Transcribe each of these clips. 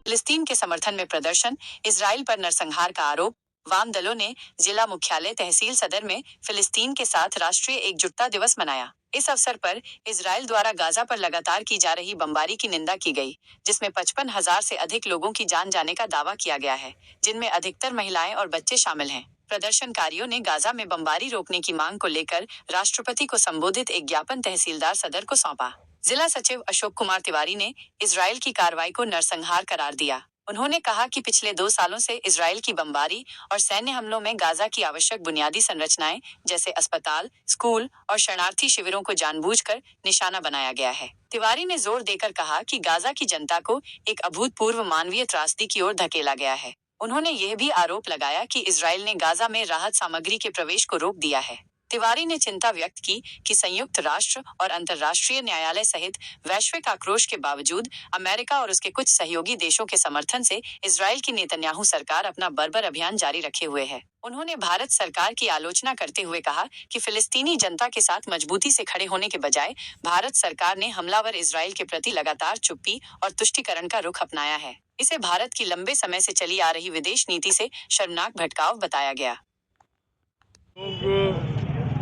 फिलिस्तीन के समर्थन में प्रदर्शन, इजराइल पर नरसंहार का आरोप। वाम दलों ने जिला मुख्यालय तहसील सदर में फिलिस्तीन के साथ राष्ट्रीय एकजुटता दिवस मनाया। इस अवसर पर इजराइल द्वारा गाजा पर लगातार की जा रही बमबारी की निंदा की गई, जिसमें 55,000 से अधिक लोगों की जान जाने का दावा किया गया है, जिनमें अधिकतर महिलाएं और बच्चे शामिल हैं। प्रदर्शनकारियों ने गाजा में बमबारी रोकने की मांग को लेकर राष्ट्रपति को संबोधित एक ज्ञापन तहसीलदार सदर को सौंपा। जिला सचिव अशोक कुमार तिवारी ने इजराइल की कार्रवाई को नरसंहार करार दिया। उन्होंने कहा कि पिछले 2 सालों से इजराइल की बमबारी और सैन्य हमलों में गाजा की आवश्यक बुनियादी संरचनाएं जैसे अस्पताल, स्कूल और शरणार्थी शिविरों को जानबूझकर निशाना बनाया गया है। तिवारी ने जोर देकर कहा कि गाजा की जनता को एक अभूतपूर्व मानवीय त्रासदी की ओर धकेला गया है। उन्होंने यह भी आरोप लगाया कि इजराइल ने गाजा में राहत सामग्री के प्रवेश को रोक दिया है। तिवारी ने चिंता व्यक्त की कि संयुक्त राष्ट्र और अंतर्राष्ट्रीय न्यायालय सहित वैश्विक आक्रोश के बावजूद अमेरिका और उसके कुछ सहयोगी देशों के समर्थन से इजराइल की नेतन्याहू सरकार अपना बर्बर अभियान जारी रखे हुए है। उन्होंने भारत सरकार की आलोचना करते हुए कहा कि फिलिस्तीनी जनता के साथ मजबूती से खड़े होने के बजाय भारत सरकार ने हमलावर इजराइल के प्रति लगातार चुप्पी और तुष्टीकरण का रुख अपनाया है। इसे भारत की लंबे समय से चली आ रही विदेश नीति से शर्मनाक भटकाव बताया गया।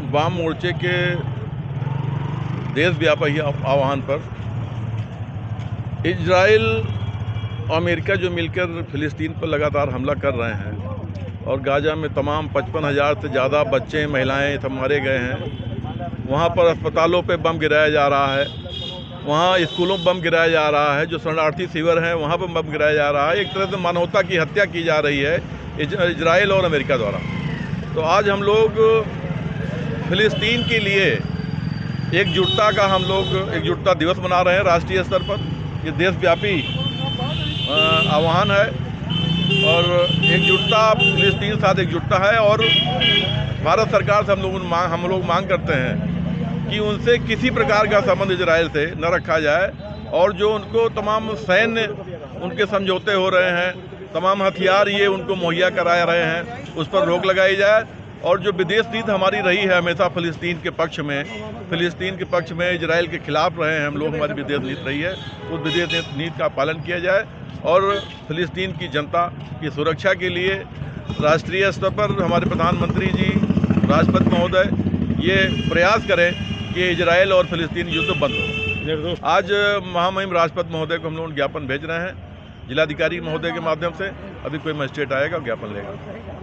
वाम मोर्चे के देशव्यापी आह्वान पर इजराइल और अमेरिका जो मिलकर फिलिस्तीन पर लगातार हमला कर रहे हैं और गाजा में तमाम 55,000 से ज़्यादा बच्चे महिलाएं सब मारे गए हैं। वहाँ पर अस्पतालों पे बम गिराया जा रहा है, वहाँ स्कूलों में बम गिराया जा रहा है, जो शरणार्थी शिविर हैं वहाँ पर बम गिराया जा रहा है। एक तरह से मानवता की हत्या की जा रही है इजराइल और अमेरिका द्वारा। तो आज हम लोग फिलिस्तीन के लिए एकजुटता दिवस मना रहे हैं राष्ट्रीय स्तर पर। ये देशव्यापी आह्वान है और एकजुटता फिलिस्तीन साथ एकजुटता है। और भारत सरकार से हम लोग मांग करते हैं कि उनसे किसी प्रकार का संबंध इजराइल से न रखा जाए और जो उनको तमाम सैन्य उनके समझौते हो रहे हैं, तमाम हथियार ये उनको मुहैया करा रहे हैं, उस पर रोक लगाई जाए। और जो विदेश नीति हमारी रही है हमेशा फिलिस्तीन के पक्ष में इजराइल के खिलाफ रहे हैं हम लोग, हमारी विदेश नीति रही है, उस विदेश नीति का पालन किया जाए और फिलिस्तीन की जनता की सुरक्षा के लिए राष्ट्रीय स्तर पर हमारे प्रधानमंत्री जी, राष्ट्रपति महोदय ये प्रयास करें कि इजराइल और फिलिस्तीन युद्ध बंद हो। आज महामहिम राष्ट्रपति महोदय को हम लोग ज्ञापन भेज रहे हैं जिलाधिकारी महोदय के माध्यम से। अभी कोई मजिस्ट्रेट आएगा ज्ञापन लेगा।